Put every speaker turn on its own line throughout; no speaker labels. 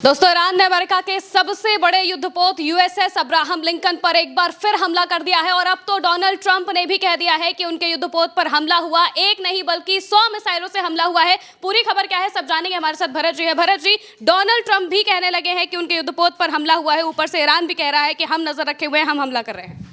दोस्तों, ईरान ने अमेरिका के सबसे बड़े युद्धपोत यूएसएस अब्राहम लिंकन पर एक बार फिर हमला कर दिया है और अब तो डोनाल्ड ट्रंप ने भी कह दिया है कि उनके युद्धपोत पर हमला हुआ, एक नहीं बल्कि 100 मिसाइलों से हमला हुआ है। पूरी खबर क्या है सब जानेंगे, हमारे साथ भरत जी है। भरत जी, डोनाल्ड ट्रंप भी कहने लगे हैं कि उनके युद्धपोत पर हमला हुआ है, ऊपर से ईरान भी कह रहा है कि हम नजर रखे हुए हैं, हम हमला कर रहे हैं।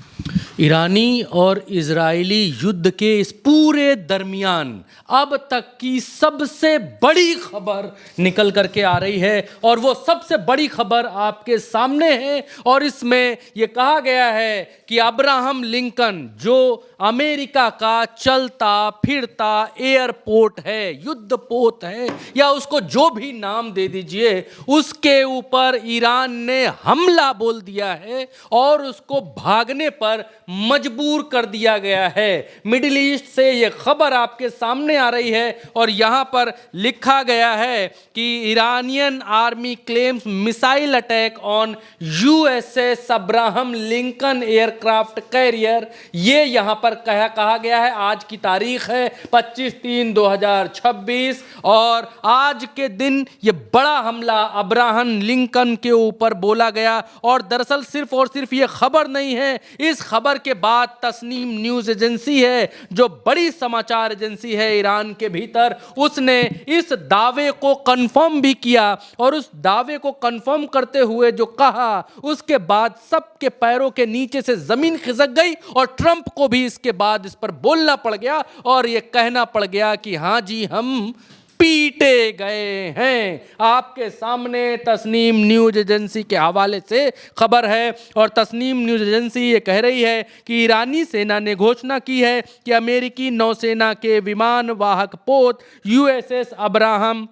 ईरानी और इजरायली युद्ध के इस पूरे दरमियान अब तक की सबसे बड़ी खबर निकल करके आ रही है और वो सबसे बड़ी खबर आपके सामने है। और इसमें ये कहा गया है कि अब्राहम लिंकन, जो अमेरिका का चलता फिरता एयरपोर्ट है, युद्धपोत है, या उसको जो भी नाम दे दीजिए, उसके ऊपर ईरान ने हमला बोल दिया है और उसको भागने पर मजबूर कर दिया गया है। मिडिल ईस्ट से ये खबर आपके सामने आ रही है और यहां पर लिखा गया है कि Iranian army claims missile attack on USS Abraham Lincoln aircraft carrier. ये यहां पर कहा गया है। आज की तारीख है 25/3/2026 और आज के दिन ये बड़ा हमला अब्राहम लिंकन के ऊपर बोला गया। और दरअसल सिर्फ और सिर्फ ये खबर नहीं है, इस खबर के बाद तस्नीम न्यूज एजेंसी है, जो बड़ी समाचार एजेंसी है ईरान के भीतर, उसने इस दावे को कंफर्म भी किया। और उस दावे को कंफर्म करते हुए जो कहा, उसके बाद सबके पैरों के नीचे से जमीन खिसक गई और ट्रंप को भी इसके बाद इस पर बोलना पड़ गया और यह कहना पड़ गया कि हां जी, हम पीटे गए हैं। आपके सामने तस्नीम न्यूज एजेंसी के हवाले से खबर है और तस्नीम न्यूज एजेंसी ये कह रही है कि ईरानी सेना ने घोषणा की है कि अमेरिकी नौसेना के विमान वाहक पोत यूएसएस अब्राहम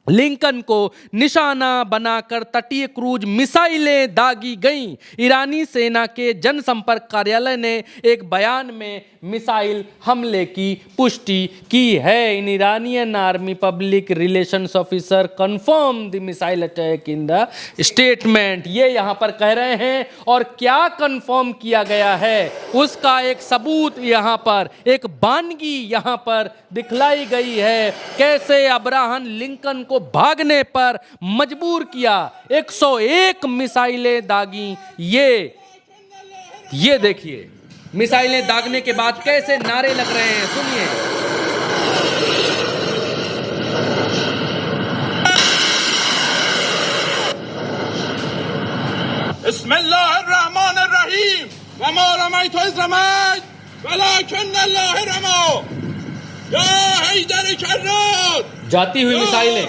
लिंकन को निशाना बनाकर तटीय क्रूज मिसाइलें दागी गईं। ईरानी सेना के जनसंपर्क कार्यालय ने एक बयान में मिसाइल हमले की पुष्टि की है। In Iranian army public relations officer confirm the missile attack in the statement, ये यहां पर कह रहे हैं। और क्या कंफर्म किया गया है उसका एक सबूत यहां पर, एक बानगी यहां पर दिखलाई गई है। कैसे अब्राहम लिंकन को भागने पर मजबूर किया, 101 मिसाइलें दागी। ये देखिए, मिसाइलें दागने के बाद कैसे नारे लग रहे हैं, सुनिए।
बिस्मिल्लाहिर्रहमानिर्रहीम वमा रमैतु इज़ रमैत वलाकिन्नल्लाह रमा या हैदर कर्रार।
जाती हुई मिसाइलें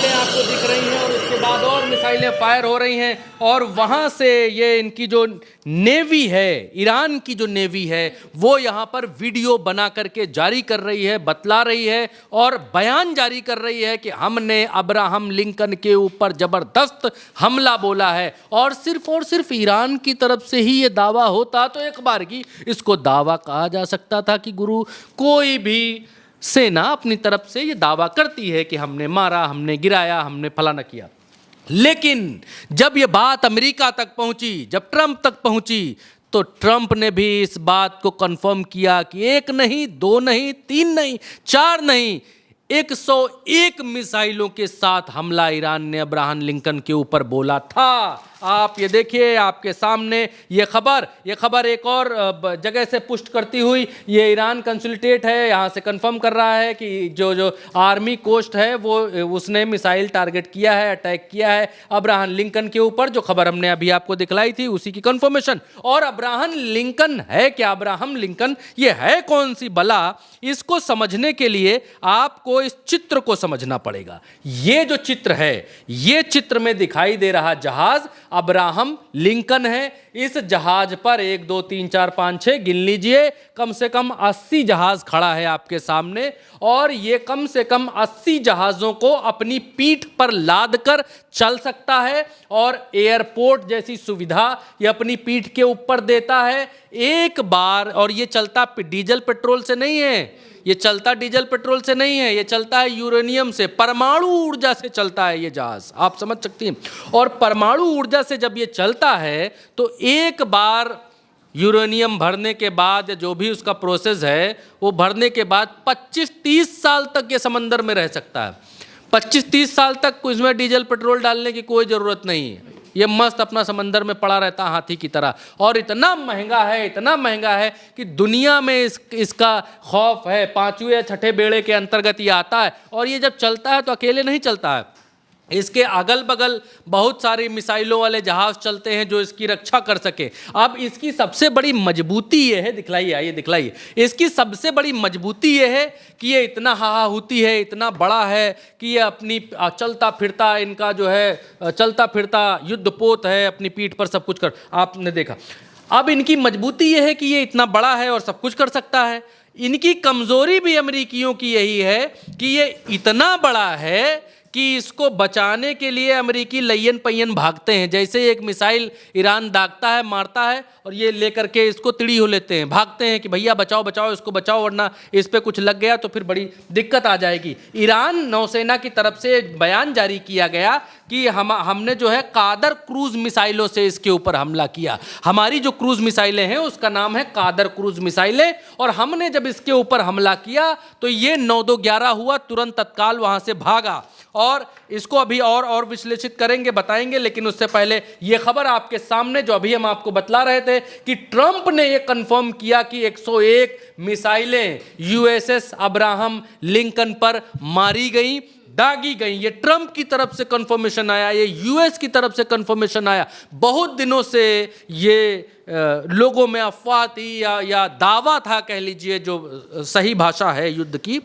आपको दिख रही हैं और उसके बाद और मिसाइलें फायर हो रही हैं। और वहां से ये इनकी जो नेवी है, ईरान की जो नेवी है, वो यहां पर वीडियो बना करके जारी कर रही है, बतला रही है और बयान जारी कर रही है कि हमने अब्राहम लिंकन के ऊपर जबरदस्त हमला बोला है। और सिर्फ ईरान की तरफ से ही ये दावा होता तो एक बार की इसको दावा कहा जा सकता था कि गुरु, कोई भी सेना अपनी तरफ से ये दावा करती है कि हमने मारा, हमने गिराया, हमने फलाना किया। लेकिन जब ये बात अमेरिका तक पहुंची, जब ट्रंप तक पहुंची, तो ट्रंप ने भी इस बात को कंफर्म किया कि एक नहीं, दो नहीं, तीन नहीं, चार नहीं, 101 मिसाइलों के साथ हमला ईरान ने अब्राहम लिंकन के ऊपर बोला था। आप ये देखिए, आपके सामने ये खबर एक और जगह से पुष्ट करती हुई, ये ईरान कंसुलेट है, यहाँ से कंफर्म कर रहा है कि जो आर्मी कोस्ट है वो उसने मिसाइल टारगेट किया है, अटैक किया है अब्राहम लिंकन के ऊपर। जो खबर हमने अभी आपको दिखलाई थी उसी की कंफर्मेशन। और अब्राहम लिंकन है क्या? अब्राहम लिंकन ये है कौन सी बला? इसको समझने के लिए आपको इस चित्र को समझना पड़ेगा। ये जो चित्र है, ये चित्र में दिखाई दे रहा जहाज अब्राहम लिंकन है। इस जहाज पर 1 2 3 4 5 6 गिन लीजिए, कम से कम 80 जहाज खड़ा है आपके सामने। और ये कम से कम 80 जहाजों को अपनी पीठ पर लाद कर चल सकता है और एयरपोर्ट जैसी सुविधा ये अपनी पीठ के ऊपर देता है एक बार। और ये चलता डीजल पेट्रोल से नहीं है, ये चलता डीजल पेट्रोल से नहीं है, ये चलता है यूरेनियम से, परमाणु ऊर्जा से चलता है ये जहाज, आप समझ सकती हैं। और परमाणु ऊर्जा से जब ये चलता है तो एक बार यूरेनियम भरने के बाद, जो भी उसका प्रोसेस है वो भरने के बाद 25-30 साल तक ये समंदर में रह सकता है। 25-30 साल तक इसमें डीजल पेट्रोल डालने की कोई ज़रूरत नहीं है। ये मस्त अपना समंदर में पड़ा रहता हाथी की तरह, और इतना महंगा है कि दुनिया में इसका खौफ है। 5वें या 6ठे बेड़े के अंतर्गत ये आता है, और ये जब चलता है तो अकेले नहीं चलता है, इसके अगल बगल बहुत सारी मिसाइलों वाले जहाज चलते हैं जो इसकी रक्षा कर सके। अब इसकी सबसे बड़ी मजबूती ये है, दिखलाइए, इसकी सबसे बड़ी मजबूती ये है कि ये इतना हाहाहुती है, इतना बड़ा है कि ये अपनी चलता फिरता, इनका जो है चलता फिरता युद्धपोत है, अपनी पीठ पर सब कुछ कर, आपने देखा। अब इनकी मजबूती ये है कि ये इतना बड़ा है और सब कुछ कर सकता है। इनकी कमज़ोरी भी अमेरिकियों की यही है कि ये इतना बड़ा है कि इसको बचाने के लिए अमेरिकी लय्यन पय्यन भागते हैं। जैसे एक मिसाइल ईरान दागता है, मारता है, और ये लेकर के इसको तिड़ी हो लेते हैं, भागते हैं कि भैया बचाओ इसको बचाओ, वरना इस पे कुछ लग गया तो फिर बड़ी दिक्कत आ जाएगी। ईरान नौसेना की तरफ से बयान जारी किया गया कि हमने जो है कादर क्रूज मिसाइलों से इसके ऊपर हमला किया। हमारी जो क्रूज मिसाइलें हैं उसका नाम है कादर क्रूज मिसाइलें, और हमने जब इसके ऊपर हमला किया तो ये 9-2-11 हुआ, तुरंत तत्काल वहाँ से भागा। और इसको अभी और विश्लेषित करेंगे, बताएंगे, लेकिन उससे पहले ये खबर आपके सामने जो अभी हम आपको बतला रहे थे कि ट्रंप ने ये कंफर्म किया कि 101 मिसाइलें यूएसएस अब्राहम लिंकन पर मारी गई, दागी गई। ये ट्रंप की तरफ से कंफर्मेशन आया, ये यूएस की तरफ से कंफर्मेशन आया। बहुत दिनों से ये लोगों में अफवाह थी या दावा था, कह लीजिए, जो सही भाषा है युद्ध की।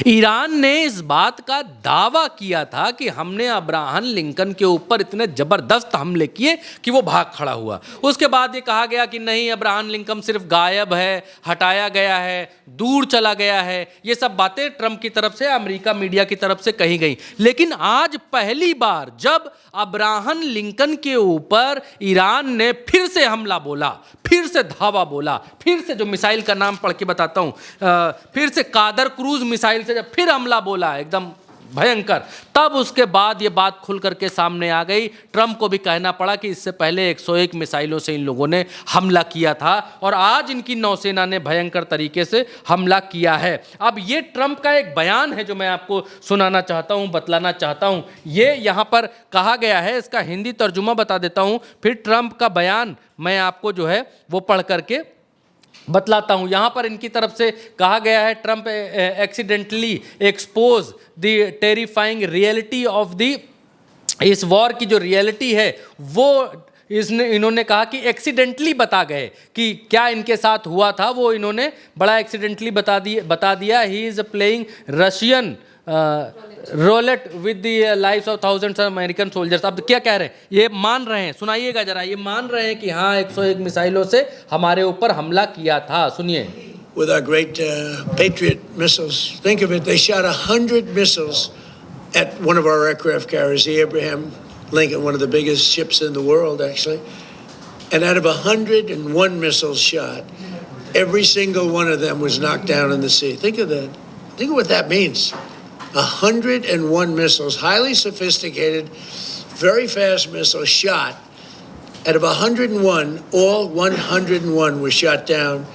ईरान ने इस बात का दावा किया था कि हमने अब्राहम लिंकन के ऊपर इतने ज़बरदस्त हमले किए कि वो भाग खड़ा हुआ। उसके बाद ये कहा गया कि नहीं, अब्राहम लिंकन सिर्फ गायब है, हटाया गया है, दूर चला गया है। ये सब बातें ट्रंप की तरफ से, अमेरिका मीडिया की तरफ से कही गई। लेकिन आज पहली बार जब अब्राहम लिंकन के ऊपर ईरान ने फिर से हमला बोला, फिर से धावा बोला, फिर से, जो मिसाइल का नाम पढ़ के बताता हूँ, फिर से कादर क्रूज मिसाइल से जब फिर हमला बोला एकदम भयंकर, तब उसके बाद ये बात खुल करके सामने आ गई। ट्रंप को भी कहना पड़ा कि इससे पहले 101 मिसाइलों से इन लोगों ने हमला किया था, और आज इनकी नौसेना ने भयंकर तरीके से हमला किया है। अब ये ट्रंप का एक बयान है जो मैं आपको सुनाना चाहता हूँ, बतलाना चाहता हूँ। ये यहाँ पर कहा गया है, इसका हिंदी तर्जुमा बता देता हूँ, फिर ट्रंप का बयान मैं आपको जो है वो पढ़ करके बतलाता हूँ। यहाँ पर इनकी तरफ से कहा गया है, Trump accidentally expose the terrifying reality of the, इस वॉर की जो रियलिटी है वो इन्होंने कहा कि एक्सीडेंटली बता गए कि क्या इनके साथ हुआ था, वो इन्होंने बड़ा एक्सीडेंटली बता दिया। He is playing Russian roulette with the lives of thousands of American soldiers. अब क्या कह रहे हैं, ये मान रहे हैं, सुनाइएगा जरा, ये मान रहे हैं कि हाँ 101 मिसाइलों से हमारे ऊपर हमला किया था। सुनिए।
With our great Patriot missiles, think of it, they shot 100 missiles at one of our aircraft carriers, the Abraham Lincoln, one of the biggest ships in the world, actually. And out of 101 missiles shot, every single one of them was knocked down in the sea. Think of that. Think of what that means. 101 missiles, highly sophisticated, very fast missiles shot. Out of 101, all 101 were shot down.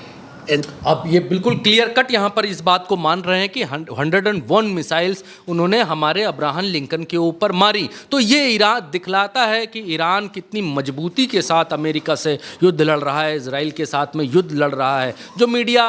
अब ये बिल्कुल clear cut यहाँ पर इस बात को मान रहे हैं कि 101 मिसाइल्स उन्होंने हमारे अब्राहम लिंकन के ऊपर मारी। तो ये ईरान दिखलाता है कि ईरान कितनी मजबूती के साथ अमेरिका से युद्ध लड़ रहा है, इजराइल के साथ में युद्ध लड़ रहा है। जो मीडिया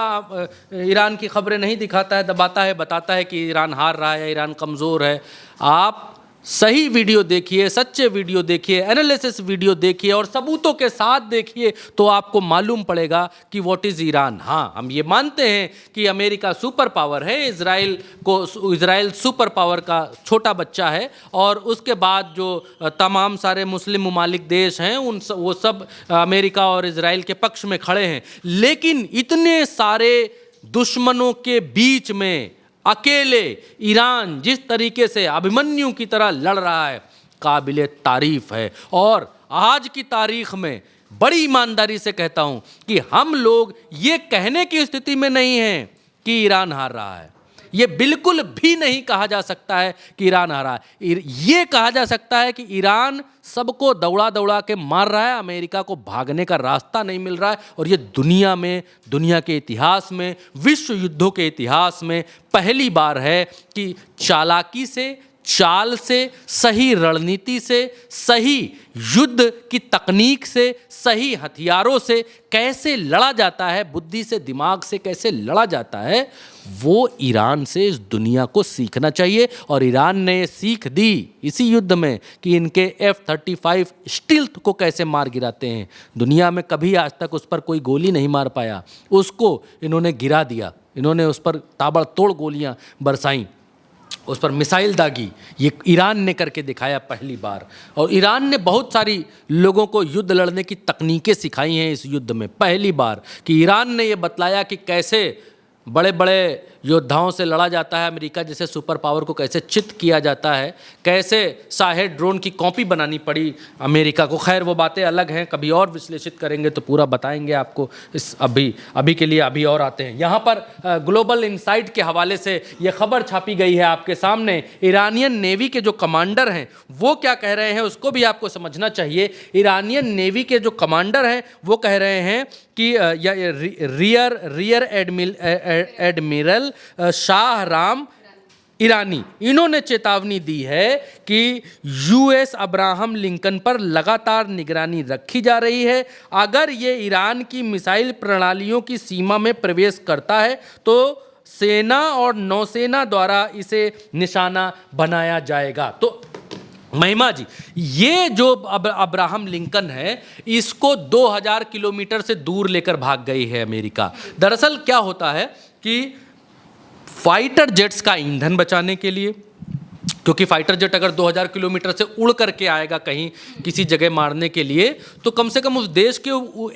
ईरान की खबरें नहीं दिखाता है, दबाता है, बताता है कि ईरान हार रहा है, ईरान कमज़ोर है। आप सही वीडियो देखिए, सच्चे वीडियो देखिए, एनालिसिस वीडियो देखिए और सबूतों के साथ देखिए तो आपको मालूम पड़ेगा कि व्हाट इज़ ईरान। हाँ, हम ये मानते हैं कि अमेरिका सुपर पावर है, इजराइल सुपर पावर का छोटा बच्चा है, और उसके बाद जो तमाम सारे मुस्लिम ममालिक देश हैं वो सब अमेरिका और इजराइल के पक्ष में खड़े हैं। लेकिन इतने सारे दुश्मनों के बीच में अकेले ईरान जिस तरीके से अभिमन्यु की तरह लड़ रहा है, काबिले तारीफ है। और आज की तारीख में बड़ी ईमानदारी से कहता हूं कि हम लोग ये कहने की स्थिति में नहीं हैं कि ईरान हार रहा है। ये बिल्कुल भी नहीं कहा जा सकता है कि ईरान हारा है। ये कहा जा सकता है कि ईरान सबको दौड़ा दौड़ा के मार रहा है, अमेरिका को भागने का रास्ता नहीं मिल रहा है। और ये दुनिया के इतिहास में, विश्व युद्धों के इतिहास में पहली बार है कि चालाकी से, चाल से, सही रणनीति से, सही युद्ध की तकनीक से, सही हथियारों से कैसे लड़ा जाता है, बुद्धि से, दिमाग से कैसे लड़ा जाता है, वो ईरान से इस दुनिया को सीखना चाहिए। और ईरान ने ये सीख दी इसी युद्ध में कि इनके F-35 स्टील्थ को कैसे मार गिराते हैं। दुनिया में कभी आज तक उस पर कोई गोली नहीं मार पाया, उसको इन्होंने गिरा दिया। इन्होंने उस पर ताबड़तोड़ गोलियां बरसाईं, उस पर मिसाइल दागी। ये ईरान ने करके दिखाया पहली बार। और ईरान ने बहुत सारी लोगों को युद्ध लड़ने की तकनीकें सिखाई हैं इस युद्ध में। पहली बार कि ईरान ने ये बतलाया कि कैसे बड़े बड़े योद्धाओं से लड़ा जाता है, अमेरिका जैसे सुपर पावर को कैसे चित किया जाता है, कैसे शाहेद ड्रोन की कॉपी बनानी पड़ी अमेरिका को। खैर वो बातें अलग हैं, कभी और विश्लेषित करेंगे तो पूरा बताएंगे आपको। इस अभी के लिए अभी और आते हैं। यहाँ पर ग्लोबल इनसाइट के हवाले से ये खबर छापी गई है आपके सामने। ईरानियन नेवी के जो कमांडर हैं वो क्या कह रहे हैं उसको भी आपको समझना चाहिए। ईरानियन नेवी के जो कमांडर हैं वो कह रहे हैं कि रियर एडमिरल शाहराम ईरानी, इन्होंने चेतावनी दी है कि यूएस अब्राहम लिंकन पर लगातार निगरानी रखी जा रही है। अगर ये ईरान की मिसाइल प्रणालियों की सीमा में प्रवेश करता है तो सेना और नौसेना द्वारा इसे निशाना बनाया जाएगा। तो महिमा जी, ये जो अब्राहम लिंकन है इसको 2000 किलोमीटर से दूर लेकर भाग गई है अमेरिका। दरअसल क्या होता है कि फाइटर जेट्स का ईंधन बचाने के लिए, क्योंकि फाइटर जेट अगर 2000 किलोमीटर से उड़ करके आएगा कहीं किसी जगह मारने के लिए, तो कम से कम उस देश के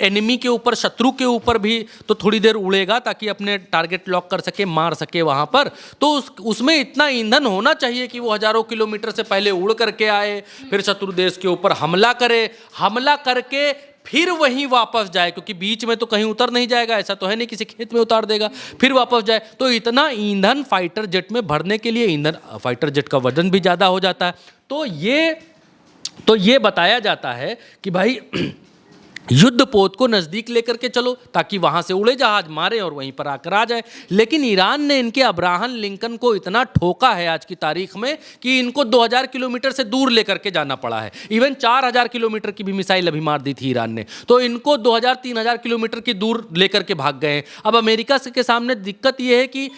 एनिमी के ऊपर, शत्रु के ऊपर भी तो थोड़ी देर उड़ेगा ताकि अपने टारगेट लॉक कर सके, मार सके वहाँ पर। तो उसमें इतना ईंधन होना चाहिए कि वो हज़ारों किलोमीटर से पहले उड़ करके आए, फिर शत्रु देश के ऊपर हमला करे, हमला करके फिर वहीं वापस जाए, क्योंकि बीच में तो कहीं उतर नहीं जाएगा, ऐसा तो है नहीं किसी खेत में उतार देगा, फिर वापस जाए। तो इतना ईंधन फाइटर जेट में भरने के लिए, ईंधन, फाइटर जेट का वजन भी ज़्यादा हो जाता है। तो ये बताया जाता है कि भाई युद्धपोत को नज़दीक लेकर के चलो ताकि वहाँ से उड़े जहाज मारे और वहीं पर आकर आ जाए। लेकिन ईरान ने इनके अब्राहम लिंकन को इतना ठोका है आज की तारीख में कि इनको 2000 किलोमीटर से दूर लेकर के जाना पड़ा है। इवन 4000 किलोमीटर की भी मिसाइल अभी मार दी थी ईरान ने, तो इनको 2000-3000 किलोमीटर की दूर लेकर के भाग गए हैं। अब अमेरिका के सामने दिक्कत ये है कि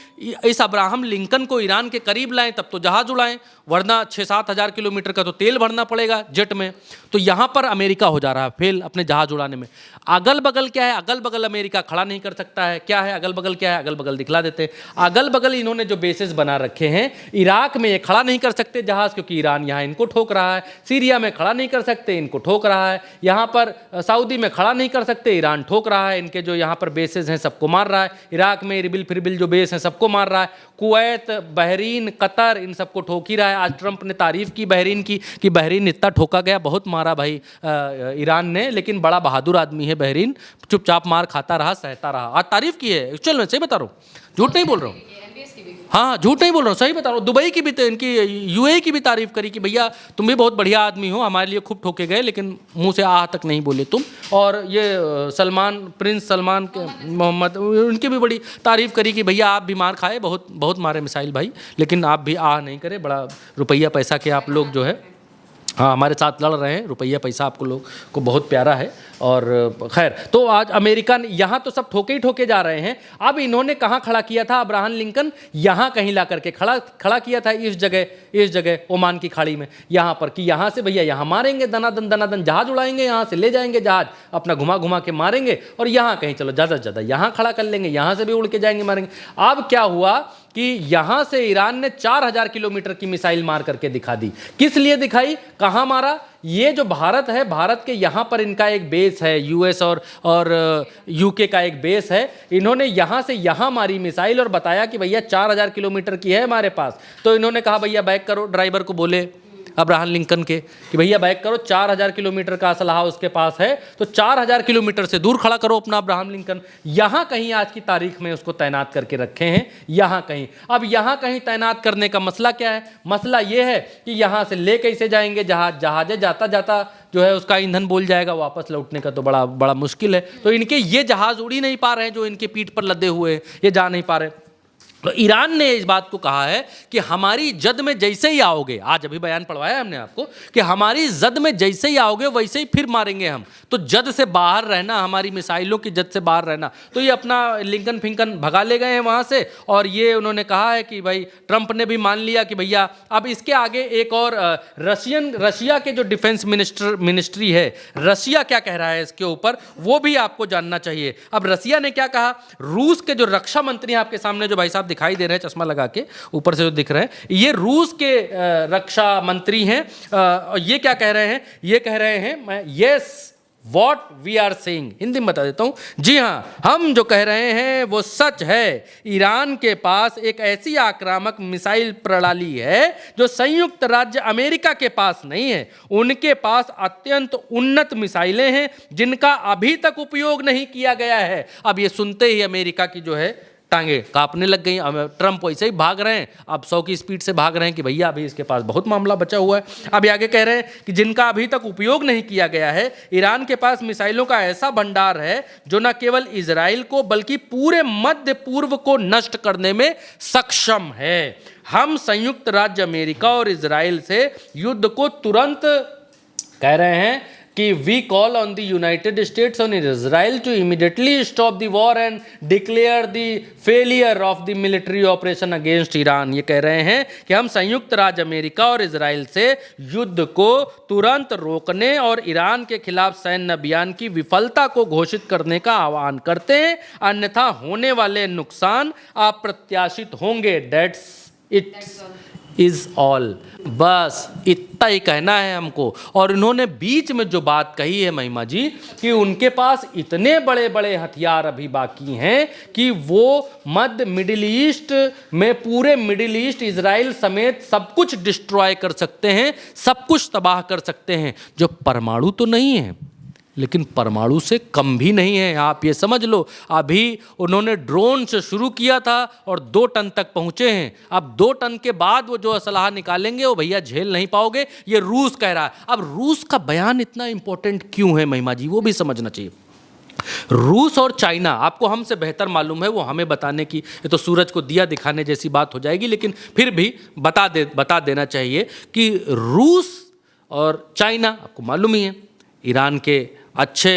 इस अब्राहम लिंकन को ईरान के करीब लाएं तब तो जहाज उड़ाएं, वरना 6-7 हज़ार किलोमीटर का तो तेल भरना पड़ेगा जेट में। तो यहाँ पर अमेरिका हो जा रहा है फेल अपने जहाज उड़ाने में। अगल बगल क्या है? अगल बगल अमेरिका खड़ा नहीं कर सकता है। क्या है अगल बगल? क्या है अगल बगल? दिखला देते हैं। अगल बगल इन्होंने जो बेसेस बना रखे हैं, इराक में ये खड़ा नहीं कर सकते जहाज, क्योंकि ईरान यहाँ इनको ठोक रहा है। सीरिया में खड़ा नहीं कर सकते, इनको ठोक रहा है। यहाँ पर सऊदी में खड़ा नहीं कर सकते, ईरान ठोक रहा है। इनके जो यहाँ पर बेसेस हैं सबको मार रहा है। इराक में इरबिल फिरबिल जो बेस हैं सबको मार रहा है। कुवैत, बहरीन, कतर, इन सबको ठोक ही रहा है। आज ट्रंप ने तारीफ की बहरीन की कि बहरीन इतना ठोका गया, बहुत मारा भाई ईरान ने, लेकिन बड़ा बहादुर आदमी है बहरीन, चुपचाप मार खाता रहा, सहता रहा। आज तारीफ की है, एक्चुअल में सही बता रहा हूँ, झूठ नहीं बोल रहा हूँ। हाँ, झूठ नहीं बोल रहा हूँ, सही बता रहा हूँ। दुबई की भी, इनकी यूएई की भी तारीफ करी कि भैया तुम भी बहुत बढ़िया आदमी हो, हमारे लिए खूब ठोके गए लेकिन मुंह से आह तक नहीं बोले तुम। और ये सलमान, प्रिंस सलमान के मोहम्मद, उनकी भी बड़ी तारीफ करी कि भैया आप भी मार खाए, बहुत बहुत मारे मिसाइल भाई, लेकिन आप भी आह नहीं करे, बड़ा रुपया पैसा के आप लोग जो है हाँ हमारे साथ लड़ रहे हैं, रुपया पैसा आपको लोग को बहुत प्यारा है। और खैर, तो आज अमेरिका यहाँ तो सब ठोके ही ठोके जा रहे हैं। अब इन्होंने कहाँ खड़ा किया था अब्राहम लिंकन? यहाँ कहीं ला करके खड़ा किया था, इस जगह ओमान की खाड़ी में, यहाँ पर, कि यहाँ से भैया यहाँ मारेंगे, दनादन जहाज उड़ाएंगे, यहाँ से ले जाएंगे जहाज, अपना घुमा घुमा के मारेंगे, और यहाँ कहीं चलो ज़्यादा से ज़्यादा यहाँ खड़ा कर लेंगे, यहाँ से भी उड़ के जाएंगे, मारेंगे। अब क्या हुआ कि यहाँ से ईरान ने 4000 किलोमीटर की मिसाइल मार करके दिखा दी। किस लिए दिखाई? कहाँ मारा? ये जो भारत है, भारत के यहाँ पर इनका एक बेस है, यूएस और यूके का एक बेस है। इन्होंने यहाँ से यहाँ मारी मिसाइल और बताया कि भैया 4000 किलोमीटर की है हमारे पास। तो इन्होंने कहा भैया बैक करो, ड्राइवर को बोले अब्राहम लिंकन के कि भैया बैक करो, 4000 किलोमीटर का असलहा उसके पास है तो 4000 किलोमीटर से दूर खड़ा करो अपना अब्राहम लिंकन। यहाँ कहीं आज की तारीख में उसको तैनात करके रखे हैं, यहाँ कहीं। अब यहाँ कहीं तैनात करने का मसला क्या है? मसला ये है कि यहाँ से ले कैसे जाएंगे जहाज़ जाता जाता जो है उसका ईंधन बोल जाएगा, वापस लौटने का तो बड़ा मुश्किल है। तो इनके ये जहाज़ उड़ ही नहीं पा रहे हैं जो इनके पीठ पर लदे हुए हैं, ये जा नहीं पा रहे। तो ईरान ने इस बात को कहा है कि हमारी जद में जैसे ही आओगे, आज अभी बयान पढ़वाया हमने आपको कि हमारी जद में जैसे ही आओगे वैसे ही फिर मारेंगे हम। तो जद से बाहर रहना, हमारी मिसाइलों की जद से बाहर रहना। तो ये अपना लिंकन फिंकन भगा ले गए हैं वहाँ से। और ये उन्होंने कहा है कि भाई ट्रंप ने भी मान लिया कि भैया अब इसके आगे एक और रशिया के जो डिफेंस मिनिस्ट्री है, रशिया क्या कह रहा है इसके ऊपर वो भी आपको जानना चाहिए। अब रशिया ने क्या कहा? रूस के जो रक्षा मंत्री हैं आपके सामने जो भाई साहब दिखाई दे रहे हैं चश्मा लगा के, ऊपर से जो दिख रहे हैं, ये रूस के रक्षा मंत्री हैं। ये क्या कह रहे हैं? ये कह रहे हैं, मैं yes what we are saying Hindi में बता देता हूं। जी हां, हम जो कह रहे हैं वो सच है। ईरान के पास एक ऐसी आक्रामक मिसाइल प्रणाली है जो संयुक्त राज्य अमेरिका के पास नहीं है। उनके पास अत्यंत उन्नत मिसाइलें हैं जिनका अभी तक उपयोग नहीं किया गया है। अब ये सुनते ही अमेरिका की जो है टांगे कांपने लग गई। ट्रंप वैसे ही भाग रहे हैं, अब 100 की स्पीड से भाग रहे हैं कि भैया अभी इसके पास बहुत मामला बचा हुआ है। अब आगे कह रहे हैं कि जिनका अभी तक उपयोग नहीं किया गया है। ईरान के पास मिसाइलों का ऐसा भंडार है जो न केवल इजराइल को बल्कि पूरे मध्य पूर्व को नष्ट करने में सक्षम है। हम संयुक्त राज्य अमेरिका और इजराइल से युद्ध को तुरंत कह रहे हैं कि we call on the United States on Israel to immediately stop the war and declare the failure of the military operation against Iran. ये कह रहे हैं कि हम संयुक्त राज्य अमेरिका और इजराइल से युद्ध को तुरंत रोकने और ईरान के खिलाफ सैन्य अभियान की विफलता को घोषित करने का आह्वान करते हैं, अन्यथा होने वाले नुकसान अप्रत्याशित होंगे। That's it is all. बस इतना ही कहना है हमको। और इन्होंने बीच में जो बात कही है महिमा जी कि उनके पास इतने बड़े बड़े हथियार अभी बाकी हैं कि वो मध्य मिडिल ईस्ट में, पूरे मिडिल ईस्ट इजराइल समेत सब कुछ डिस्ट्रॉय कर सकते हैं, सब कुछ तबाह कर सकते हैं। जो परमाणु तो नहीं है लेकिन परमाणु से कम भी नहीं है। आप ये समझ लो, अभी उन्होंने ड्रोन से शुरू किया था और 2 टन तक पहुंचे हैं। अब 2 टन के बाद वो जो असलहा निकालेंगे वो भैया झेल नहीं पाओगे, ये रूस कह रहा है। अब रूस का बयान इतना इंपॉर्टेंट क्यों है महिमा जी, वो भी समझना चाहिए। रूस और चाइना, आपको हमसे बेहतर मालूम है, वो हमें बताने की, ये तो सूरज को दिया दिखाने जैसी बात हो जाएगी, लेकिन फिर भी बता देना चाहिए कि रूस और चाइना आपको मालूम ही है ईरान के अच्छे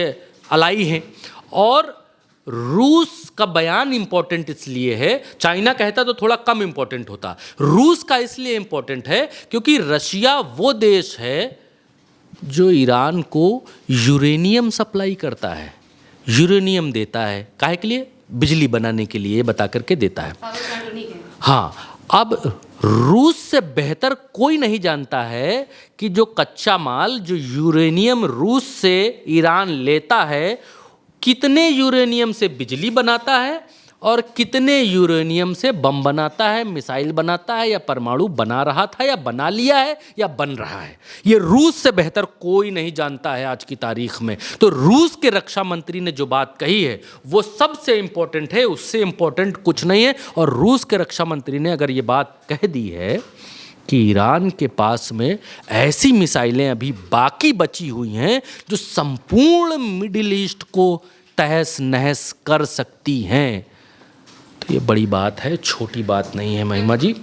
अलाई हैं। और रूस का बयान इंपॉर्टेंट इसलिए है, चाइना कहता तो थोड़ा कम इंपॉर्टेंट होता, रूस का इसलिए इंपॉर्टेंट है क्योंकि रशिया वो देश है जो ईरान को यूरेनियम सप्लाई करता है, यूरेनियम देता है। काहे के लिए? बिजली बनाने के लिए बता करके देता है। हाँ, अब रूस से बेहतर कोई नहीं जानता है कि जो कच्चा माल, जो यूरेनियम रूस से ईरान लेता है, कितने यूरेनियम से बिजली बनाता है और कितने यूरेनियम से बम बनाता है, मिसाइल बनाता है, या परमाणु बना रहा था या बना लिया है या बन रहा है। ये रूस से बेहतर कोई नहीं जानता है आज की तारीख में। तो रूस के रक्षा मंत्री ने जो बात कही है वो सबसे इंपॉर्टेंट है, उससे इंपॉर्टेंट कुछ नहीं है। और रूस के रक्षा मंत्री ने अगर ये बात कह दी है कि ईरान के पास में ऐसी मिसाइलें अभी बाकी बची हुई हैं जो संपूर्ण मिडिल ईस्ट को तहस नहस कर सकती हैं, तो ये बड़ी बात है, छोटी बात नहीं है महिमा जी।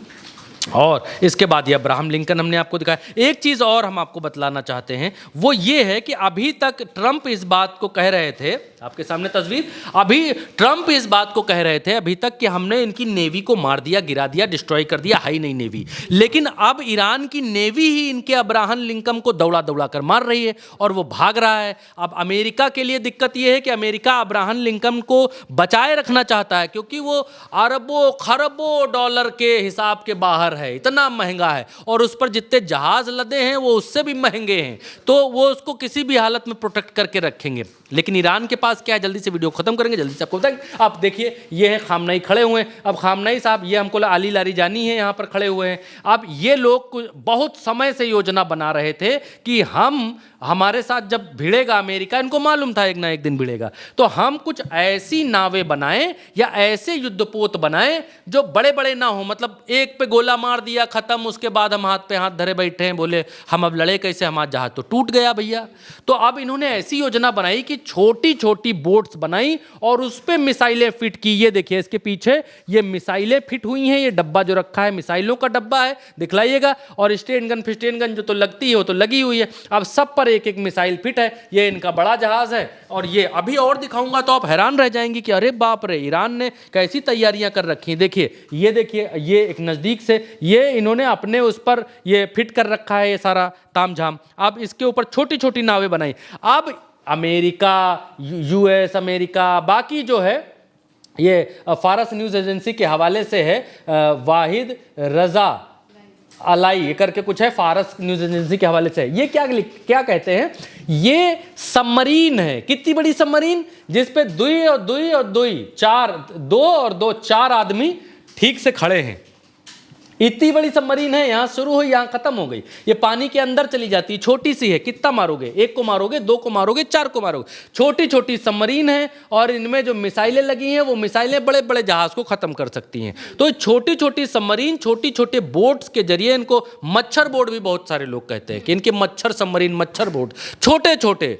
और इसके बाद ये अब्राहम लिंकन हमने आपको दिखाया। एक चीज़ और हम आपको बतलाना चाहते हैं, वो ये है कि अभी तक ट्रंप इस बात को कह रहे थे, आपके सामने तस्वीर, अभी ट्रंप इस बात को कह रहे थे अभी तक कि हमने इनकी नेवी को मार दिया, गिरा दिया, डिस्ट्रॉय कर दिया, हाई नहीं नेवी। लेकिन अब ईरान की नेवी ही इनके अब्राहम लिंकन को दौड़ा दौड़ा कर मार रही है और वो भाग रहा है। अब अमेरिका के लिए दिक्कत ये है कि अमेरिका अब्राहम लिंकन को बचाए रखना चाहता है क्योंकि वो अरबों खरबों डॉलर के हिसाब के बाहर है, इतना महंगा है, और उस पर जितने जहाज लदे हैं वो उससे भी महंगे हैं, तो वो उसको किसी भी हालत में प्रोटेक्ट करके रखेंगे। लेकिन ईरान के पास पास क्या है, जल्दी से वीडियो खत्म करेंगे, जल्दी से आपको बताएंगे। आप देखिए ये है खामनई खड़े हुए हैं। अब खामनई साहब ये हमको आली लारी जानी है, यहाँ पर खड़े हुए हैं। अब ये लोग बहुत समय से योजना बना रहे थे कि हमारे साथ जब भिड़ेगा अमेरिका, इनको मालूम था एक ना एक दिन भिड़ेगा, तो हम कुछ ऐसी नावें बनाएं या ऐसे युद्धपोत बनाएं जो बड़े बड़े ना हो, मतलब एक पे गोला मार दिया खत्म, उसके बाद हम हाथ पे हाथ धरे बैठे हैं, बोले हम अब लड़े कैसे, हमारा जहाज तो टूट गया भैया। तो अब इन्होंने ऐसी योजना बनाई कि छोटी छोटी बोट्स बनाई और उस पर मिसाइलें फिट की। ये देखिए इसके पीछे ये मिसाइलें फिट हुई हैं, ये डब्बा जो रखा है मिसाइलों का डब्बा है, दिखलाइएगा। और स्टेन गन फिस्टेन गन जो तो लगती है वो तो लगी हुई है। अब सब पर एक एक मिसाइल फिट है। ये इनका बड़ा जहाज है और ये अभी और दिखाऊंगा तो आप हैरान रह जाएंगे कि अरे बाप रे, ईरान ने कैसी तैयारियां कर रखी हैं। देखिए ये एक नज़दीक से ये इन्होंने अपने उस पर ये फिट कर रखा है ये सारा तामझाम। अब इसके ऊपर छोटी छोटी नावें बनाई। अब अमेरिका, यूएस, अमेरिका, बाकी जो है ये फारस न्यूज़ एजेंसी के हवाले से है, वाहिद रजा अलाई करके कुछ है, फारस न्यूज़ एजेंसी के हवाले से है। ये क्या कहते हैं, ये सबमरीन है। कितनी बड़ी सबमरीन, जिस पे दो और दो चार आदमी ठीक से खड़े हैं। इतनी बड़ी सबमरीन है, यहाँ शुरू हुई यहाँ खत्म हो गई। ये पानी के अंदर चली जाती है, छोटी सी है, कितना मारोगे, एक को मारोगे, दो को मारोगे, चार को मारोगे। छोटी छोटी सबमरीन है और इनमें जो मिसाइलें लगी हैं वो मिसाइलें बड़े बड़े जहाज को खत्म कर सकती हैं। तो छोटी छोटी सबमरीन, छोटी छोटे बोट्स के जरिए, इनको मच्छर बोट भी बहुत सारे लोग कहते हैं कि इनके मच्छर सबमरीन, मच्छर बोट, छोटे छोटे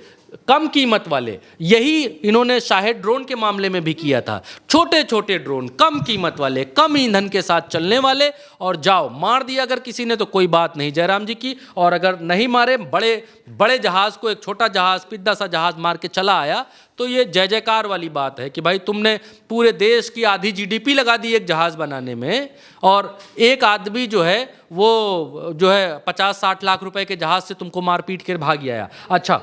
कम कीमत वाले। यही इन्होंने शाहेद ड्रोन के मामले में भी किया था। छोटे छोटे ड्रोन, कम कीमत वाले, कम ईंधन के साथ चलने वाले, और जाओ मार दिया अगर किसी ने तो कोई बात नहीं जयराम जी की, और अगर नहीं मारे, बड़े बड़े जहाज को एक छोटा जहाज, पिद्दा सा जहाज मार के चला आया, तो ये जय जयकार वाली बात है कि भाई तुमने पूरे देश की आधी जीडीपी लगा दी एक जहाज बनाने में, और एक आदमी जो है वो जो है 50-60 लाख रुपए के जहाज से तुमको मार पीट कर भाग आया। अच्छा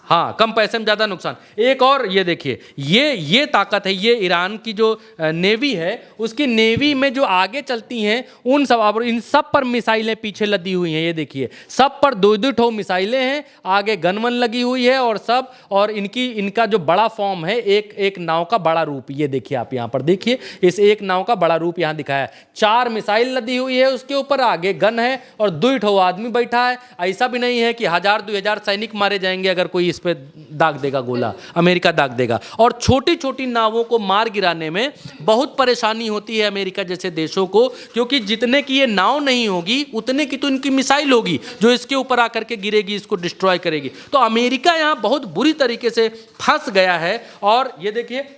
हाँ, कम पैसे में ज़्यादा नुकसान। एक और ये देखिए, ये ताकत है, ये ईरान की जो नेवी है, उसकी नेवी में जो आगे चलती हैं उन सब, और इन सब पर मिसाइलें पीछे लदी हुई हैं। ये देखिए सब पर दो दो ठो मिसाइलें हैं, आगे गनवन लगी हुई है और सब, और इनका जो बड़ा फॉर्म है, एक नाव का बड़ा रूप। ये देखिए आप यहाँ पर देखिए, इस एक नाव का बड़ा रूप यहाँ दिखाया है। 4 मिसाइल लदी हुई है, उसके ऊपर आगे गन है और 2 ठो आदमी बैठा है। ऐसा भी नहीं है कि 1000-2000 सैनिक मारे जाएंगे अगर कोई इस पे दाग देगा गोला, अमेरिका दाग देगा। और छोटी छोटी नावों को मार गिराने में बहुत परेशानी होती है अमेरिका जैसे देशों को, क्योंकि जितने की ये नाव नहीं होगी उतने की तो इनकी मिसाइल होगी जो इसके ऊपर आकर के गिरेगी, इसको डिस्ट्रॉय करेगी। तो अमेरिका यहाँ बहुत बुरी तरीके से फंस गया है। और ये देखिए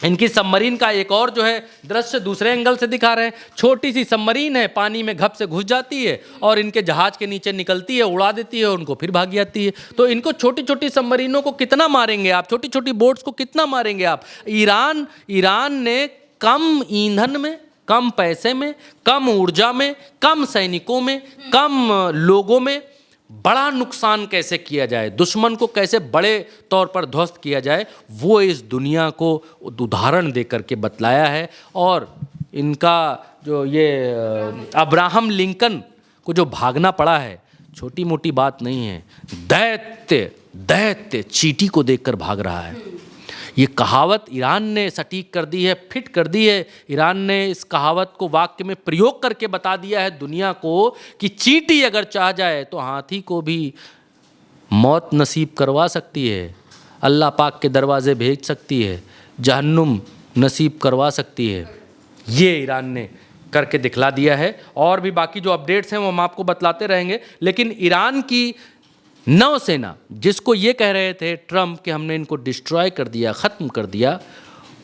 इनकी सबमरीन का एक और जो है दृश्य दूसरे एंगल से दिखा रहे हैं। छोटी सी सबमरीन है, पानी में घप से घुस जाती है और इनके जहाज के नीचे निकलती है, उड़ा देती है, उनको फिर भाग जाती है। तो इनको छोटी छोटी सबमरीनों को कितना मारेंगे आप, छोटी छोटी बोट्स को कितना मारेंगे आप। ईरान ने कम ईंधन में, कम पैसे में, कम ऊर्जा में, कम सैनिकों में, कम लोगों में बड़ा नुकसान कैसे किया जाए, दुश्मन को कैसे बड़े तौर पर ध्वस्त किया जाए, वो इस दुनिया को उदाहरण दे करके बतलाया है। और इनका जो ये अब्राहम लिंकन को जो भागना पड़ा है, छोटी मोटी बात नहीं है। दैत्य चींटी को देखकर भाग रहा है। ये कहावत ईरान ने सटीक कर दी है, फिट कर दी है। ईरान ने इस कहावत को वाक्य में प्रयोग करके बता दिया है दुनिया को कि चींटी अगर चाह जाए तो हाथी को भी मौत नसीब करवा सकती है, अल्लाह पाक के दरवाजे भेज सकती है, जहन्नुम नसीब करवा सकती है। ये ईरान ने करके दिखला दिया है। और भी बाकी जो अपडेट्स हैं वो हम आपको बतलाते रहेंगे। लेकिन ईरान की नौसेना, जिसको ये कह रहे थे ट्रंप कि हमने इनको डिस्ट्रॉय कर दिया, ख़त्म कर दिया,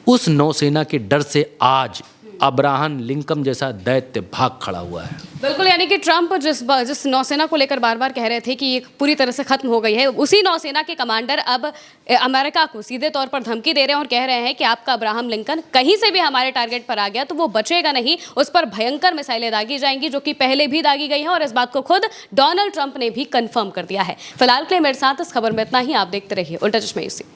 उस नौसेना के डर से आज अब्राहम लिंकन जैसा दैत्य भाग खड़ा हुआ है।
बिल्कुल, यानी कि ट्रंप जिस नौसेना को लेकर बार बार कह रहे थे कि ये पूरी तरह से खत्म हो गई है, उसी नौसेना के कमांडर अब अमेरिका को सीधे तौर पर धमकी दे रहे हैं और कह रहे हैं कि आपका अब्राहम लिंकन कहीं से भी हमारे टारगेट पर आ गया तो वो बचेगा नहीं, उस पर भयंकर मिसाइलें दागी जाएंगी, जो कि पहले भी दागी गई हैं। और इस बात को खुद डोनाल्ड ट्रंप ने भी कंफर्म कर दिया है। फिलहाल के लिए मेरे साथ इस खबर में इतना ही। आप देखते रहिए उल्टा चश्मा यूसी।